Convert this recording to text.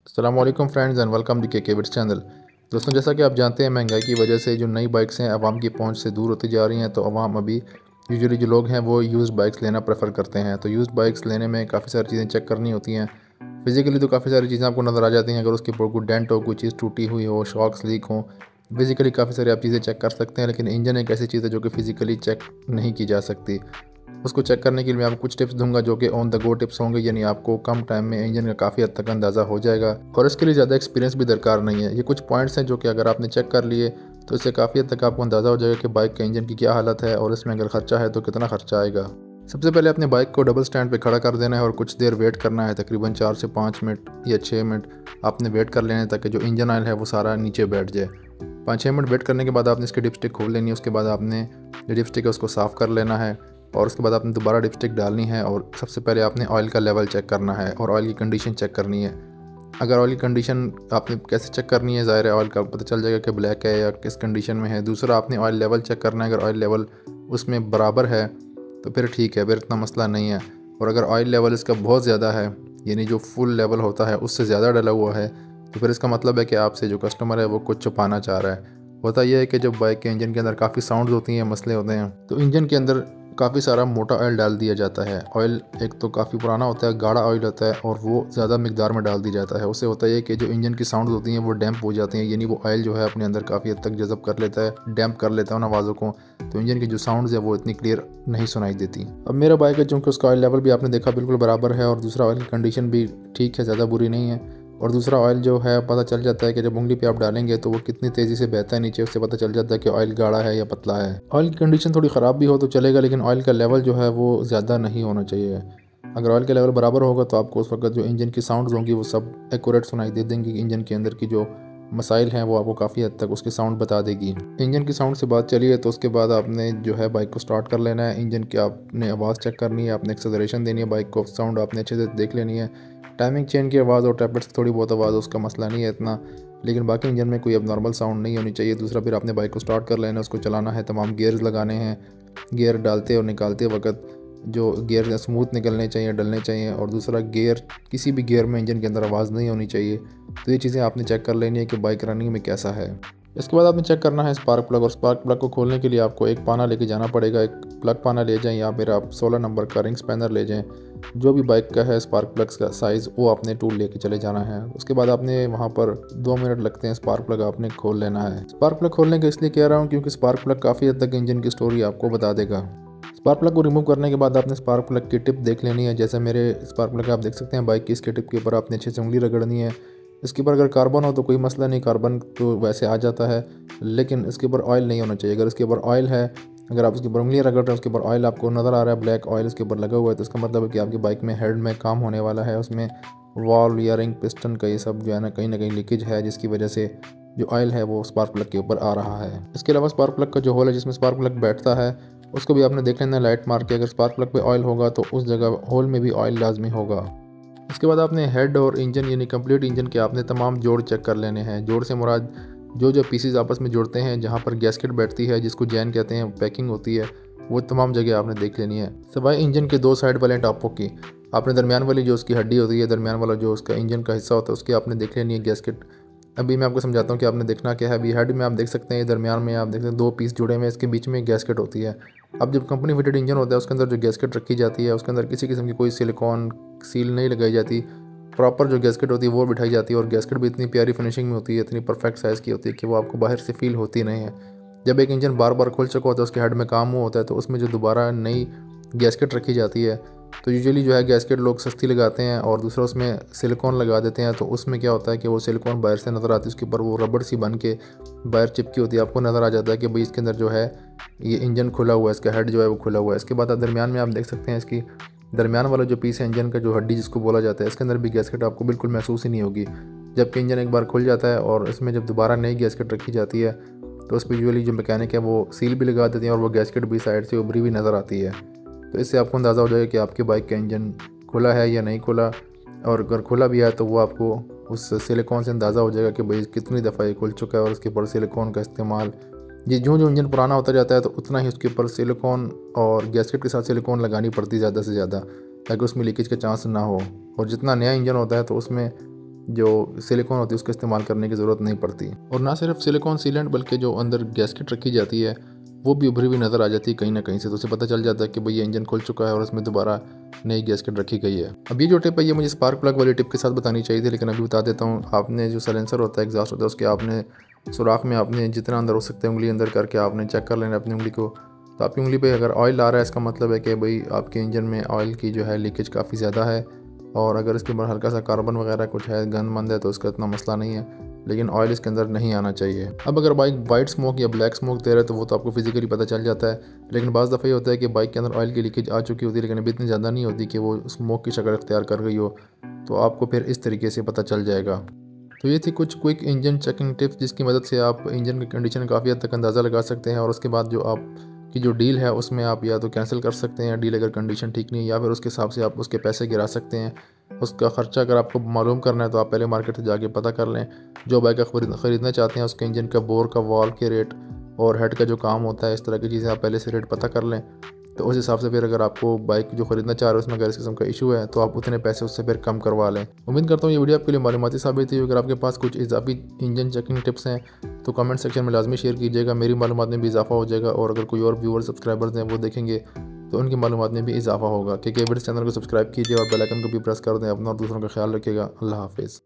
अस्सलाम वालेकुम friends and welcome to के विड्स चैनल। दोस्तों, जैसा कि आप जानते हैं, महंगाई की वजह से जो नई बाइक्स हैं आवाम की पहुंच से दूर होती जा रही हैं। तो आवाम अभी यूजुअली जो लोग हैं वो यूज़ बाइक्स लेना प्रेफर करते हैं। तो यूज़ बाइक्स लेने में काफ़ी सारी चीज़ें चेक करनी होती हैं। फिज़िकली तो काफ़ी सारी चीज़ें आपको नज़र आ जाती हैं, अगर उसके ऊपर कोई डेंट हो, कोई चीज़ टूटी हुई हो, शॉक्स लीक हों। फिज़िकली काफ़ी सारी आप चीज़ें चेक कर सकते हैं, लेकिन इंजन एक ऐसी चीज़ है जो कि फ़िज़िकली चेक नहीं की जा सकती। उसको चेक करने के लिए मैं आपको कुछ टिप्स दूंगा जो कि ऑन द गो टिप्स होंगे, यानी आपको कम टाइम में इंजन का काफ़ी हद तक अंदाज़ा हो जाएगा और इसके लिए ज़्यादा एक्सपीरियंस भी दरकार नहीं है। ये कुछ पॉइंट्स हैं जो कि अगर आपने चेक कर लिए तो इससे काफ़ी हद तक आपको अंदाज़ा हो जाएगा कि बाइक के इंजन की क्या हालत है और इसमें अगर खर्चा है तो कितना खर्चा आएगा। सबसे पहले अपने बाइक को डबल स्टैंड पे खड़ा कर देना है और कुछ देर वेट करना है, तकरीबन 4 से 5 मिनट या 6 मिनट आपने वेट कर लेना है ताकि जो इंजन ऑयल है वो सारा नीचे बैठ जाए। 5-6 मिनट वेट करने के बाद आपने इसकी डिपस्टिक खोल लेनी है। उसके बाद आपने जो डिपस्टिक है उसको साफ़ कर लेना है और उसके बाद आपने दोबारा डिपस्टिक डालनी है और सबसे पहले आपने ऑयल का लेवल चेक करना है और ऑयल की कंडीशन चेक करनी है। अगर ऑयल की कंडीशन आपने कैसे चेक करनी है, ज़ाहिर है ऑयल का पता चल जाएगा कि ब्लैक है या किस कंडीशन में है। दूसरा, आपने ऑयल लेवल चेक करना है। अगर ऑयल लेवल उसमें बराबर है तो फिर ठीक है, फिर इतना मसला नहीं है। और अगर ऑयल लेवल इसका बहुत ज़्यादा है, यानी जो फुल लेवल होता है उससे ज़्यादा डला हुआ है, तो फिर इसका मतलब है कि आपसे जो कस्टमर है वो कुछ छुपाना चाह रहा है। होता यह है कि जब बाइक के इंजन के अंदर काफ़ी साउंड्स होती हैं, मसले होते हैं, तो इंजन के अंदर काफ़ी सारा मोटा ऑयल डाल दिया जाता है। ऑयल एक तो काफ़ी पुराना होता है, गाढ़ा ऑयल होता है और वो ज़्यादा मिकदार में डाल दिया जाता है। उससे होता है कि जो इंजन की साउंड्स होती हैं वो डैम्प हो जाती हैं, यानी वो ऑयल जो है अपने अंदर काफ़ी हद तक जज़ब कर लेता है, डैम्प कर लेता है उन आवाज़ों को। तो इंजन की जो साउंड्स है वो इतनी क्लियर नहीं सुनाई देती। अब मेरा बाइक है, चूँकि उसका ऑयल लेवल भी आपने देखा बिल्कुल बराबर है और दूसरा ऑयल की कंडीशन भी ठीक है, ज़्यादा बुरी नहीं है। और दूसरा ऑयल जो है पता चल जाता है कि जब उंगली पे आप डालेंगे तो वो कितनी तेज़ी से बहता है नीचे, उससे पता चल जाता है कि ऑयल गाढ़ा है या पतला है। ऑयल की कंडीशन थोड़ी ख़राब भी हो तो चलेगा, लेकिन ऑयल का लेवल जो है वो ज़्यादा नहीं होना चाहिए। अगर ऑयल का लेवल बराबर होगा तो आपको उस वक्त जो इंजन की साउंड्स होंगी वो सब एक्यूरेट सुनाई दे देंगी। इंजन के अंदर की जो मसाइल हैं वो आपको काफ़ी हद तक उसकी साउंड बता देगी। इंजन की साउंड से बात चली है तो उसके बाद आपने जो है बाइक को स्टार्ट कर लेना है। इंजन की आपने आवाज़ चेक करनी है, आपने एक्सेलरेशन देनी है, बाइक को साउंड आपने अच्छे से देख लेनी है। टाइमिंग चेन की आवाज़ और टैबलेट्स की थोड़ी बहुत आवाज़, उसका मसला नहीं है इतना, लेकिन बाकी इंजन में कोई अब नॉर्मल साउंड नहीं होनी चाहिए। दूसरा, फिर आपने बाइक को स्टार्ट कर लेना है, उसको चलाना है, तमाम गियर्स लगाने हैं। गियर डालते और निकालते वक्त जो गियर स्मूथ निकलने चाहिए, डलने चाहिए। और दूसरा, गियर किसी भी गियर में इंजन के अंदर आवाज़ नहीं होनी चाहिए। तो ये चीज़ें आपने चेक कर लेनी है कि बाइक रनिंग में कैसा है। इसके बाद आपने चेक करना है स्पार्क प्लग, और स्पार्क प्लग को खोलने के लिए आपको एक पाना लेके जाना पड़ेगा। एक प्लग पाना ले जाएं या फिर आप 16 नंबर का रिंग स्पैनर ले जाएं, जो भी बाइक का है स्पार्क प्लग्स का साइज़ वो आपने टूल लेके चले जाना है। उसके बाद आपने वहाँ पर 2 मिनट लगते हैं, स्पार्क प्लग आपने खोल लेना है। स्पार्क प्लग खोलने के इसलिए कह रहा हूँ क्योंकि स्पार्क प्लग काफ़ी हद तक इंजन की स्टोरी आपको बता देगा। स्पार्क प्लग को रिमूव करने के बाद आपने स्पार्क प्लग की टिप देख लेनी है। जैसे मेरे स्पार्क प्लग आप देख सकते हैं बाइक की, इसके टिप के ऊपर आपने अच्छे से उंगली रगड़नी है। इसके ऊपर अगर कार्बन हो तो कोई मसला नहीं, कार्बन तो वैसे आ जाता है, लेकिन इसके ऊपर ऑयल नहीं होना चाहिए। अगर इसके ऊपर ऑयल है, अगर आप उसके ऊपर उंगलियाँ रगड़ रहे हैं, उसके ऊपर ऑयल आपको नज़र आ रहा है, ब्लैक ऑयल इसके ऊपर लगा हुआ है, तो इसका मतलब है कि आपकी बाइक में हेड में काम होने वाला है। उसमें वॉल्व या रिंग पिस्टन का ये सब जो है ना कहीं लीकेज है, जिसकी वजह से जो ऑयल है वो स्पार्क प्लग के ऊपर आ रहा है। इसके अलावा स्पार्क प्लग का जो होल है जिसमें स्पार्क प्लग बैठता है उसको भी आपने देख लेना है लाइट मार के। अगर स्पार्क प्लग पे ऑयल होगा तो उस जगह होल में भी ऑयल लाजमी होगा। इसके बाद आपने हेड और इंजन यानी कंप्लीट इंजन के आपने तमाम जोड़ चेक कर लेने हैं। जोड़ से मुराद जो जो पीसीज आपस में जुड़ते हैं, जहाँ पर गैस्केट बैठती है जिसको जैन कहते हैं, पैकिंग होती है, वो तमाम जगह आपने देख लेनी है। सवाए इंजन के 2 साइड वाले टापों की, आपने दरमियान वाली जो उसकी हड्डी होती है, दरमियान वाला जो उसका इंजन का हिस्सा होता है, उसकी आपने देख लेनी है गैस्केट। अभी मैं आपको समझाता हूँ कि आपने देखना क्या है। अभी हेड में आप देख सकते हैं, दरमियान में आप देख सकते हैं 2 पीस जुड़े हुए हैं, इसके बीच में एक गैस्केट होती है। अब जब कंपनी फिटेड इंजन होता है उसके अंदर जो गैस्केट रखी जाती है, उसके अंदर किसी किस्म की कोई सिलिकॉन सील नहीं लगाई जाती, प्रॉपर जो गैस्केट होती है वो बिठाई जाती है। और गैस्केट भी इतनी प्यारी फिनिशिंग में होती है, इतनी परफेक्ट साइज़ की होती है कि वो आपको बाहर से फील होती नहीं है। जब एक इंजन बार बार खुल चुका होता है, उसके हेड में काम हुआ होता है, तो उसमें जो दोबारा नई गैस्केट रखी जाती है, तो यूजुअली जो है गैस्केट लोग सस्ती लगाते हैं और दूसरा उसमें सिलिकॉन लगा देते हैं। तो उसमें क्या होता है कि वो सिलिकॉन बाहर से नज़र आती है, उसके ऊपर वो रबड़ सी बन के बाहर चिपकी होती है, आपको नज़र आ जाता है कि भाई इसके अंदर जो है ये इंजन खुला हुआ है, इसका हेड जो है वो खुला हुआ है। इसके बाद दरमियान में आप देख सकते हैं इसकी दरमियान वाला जो पीस है इंजन का, जो हड्डी जिसको बोला जाता है, इसके अंदर भी गैस्केट आपको बिल्कुल महसूस ही नहीं होगी। जबकि इंजन एक बार खुल जाता है और इसमें जब दोबारा नई गैस्केट रखी जाती है तो उस पर यूजुअली जो मैकेनिक है वो सील भी लगा देते हैं और वो गैस्केट भी साइड से उभरी हुई नज़र आती है। तो इससे आपको अंदाज़ा हो जाएगा कि आपकी बाइक का इंजन खुला है या नहीं खुला। और अगर खुला भी है तो वो आपको उस सिलिकॉन से अंदाज़ा हो जाएगा कि भाई कितनी दफ़ा ये खुल चुका है। और उसके ऊपर सिलिकॉन का इस्तेमाल, ये जो जो इंजन पुराना होता जाता है तो उतना ही उसके ऊपर सिलिकॉन और गैस्केट के साथ सिलिकॉन लगानी पड़ती है ज़्यादा से ज़्यादा, ताकि उसमें लीकेज का चांस ना हो। और जितना नया इंजन होता है तो उसमें जो सिलिकॉन होती है उसका इस्तेमाल करने की ज़रूरत नहीं पड़ती। और ना सिर्फ सिलिकॉन सीलेंट बल्कि जो अंदर गैस्केट रखी जाती है वो भी उभरी हुई नज़र आ जाती है कहीं ना कहीं से, तो उसे पता चल जाता है कि भाई ये इंजन खुल चुका है और उसमें दोबारा नई गैस्केट रखी गई है। अब ये जो टिप है ये मुझे स्पार्क प्लग वाली टिप के साथ बतानी चाहिए थी, लेकिन अभी बता देता हूँ। आपने जो साइलेंसर होता है, एग्जॉस्ट होता है, उसके आपने सुराख में आपने जितना अंदर हो सकता है उंगली अंदर करके आपने चेक कर लेना अपनी उंगली को। तो आपकी उंगली पे अगर ऑयल आ रहा है इसका मतलब है कि भाई आपके इंजन में ऑयल की जो है लीकेज काफ़ी ज़्यादा है। और अगर इसके ऊपर हल्का सा कार्बन वगैरह कुछ है, गंद मंद है, तो इसका इतना मसला नहीं है, लेकिन ऑयल इसके अंदर नहीं आना चाहिए। अब अगर बाइक वाइट स्मोक या ब्लैक स्मोक दे रहा है तो वो तो आपको फिजिकली पता चल जाता है, लेकिन बाज़ दफ़ा ये होता है कि बाइक के अंदर ऑयल की लीकेज आ चुकी होती है लेकिन अभी इतनी ज़्यादा नहीं होती कि वो स्मोक की शक्ल इख्तियार कर गई हो, तो आपको फिर इस तरीके से पता चल जाएगा। तो ये थी कुछ क्विक इंजन चेकिंग टिप्स जिसकी मदद से आप इंजन की कंडीशन काफ़ी हद तक अंदाज़ा लगा सकते हैं, और उसके बाद जो आपकी जो डील है उसमें आप या तो कैंसिल कर सकते हैं डील अगर कंडीशन ठीक नहीं है, या फिर उसके हिसाब से आप उसके पैसे गिरा सकते हैं। उसका ख़र्चा अगर आपको मालूम करना है तो आप पहले मार्केट से जाके पता कर लें। जो बाइक आप ख़रीदना चाहते हैं उसके इंजन का बोर का वॉल के रेट और हेड का जो काम होता है, इस तरह की चीज़ें आप पहले से रेट पता कर लें। तो उस हिसाब से फिर अगर आपको बाइक जो ख़रीदना चाह रहे हो उसमें अगर इस किस्म का इशू है तो आप उतने पैसे उससे फिर कम करवा लें। उम्मीद करता हूँ ये वीडियो आपके लिए मालूमाती साबित हुई। अगर आपके पास कुछ इजाफी इंजन चेकिंग टिप्स हैं तो कमेंट सेक्शन में लाजमी शेयर कीजिएगा, मेरी मालूमात में भी इजाफा हो जाएगा। और अगर कोई और व्यूअर सब्सक्राइबर्स हैं वो देखेंगे तो उनकी मालूमात में भी इजाफा होगा। के विड्स चैनल को सब्सक्राइब कीजिए और बेल आइकन को भी प्रेस कर दें। अपना और दूसरों का ख्याल रखिएगा। अल्लाह हाफिज़।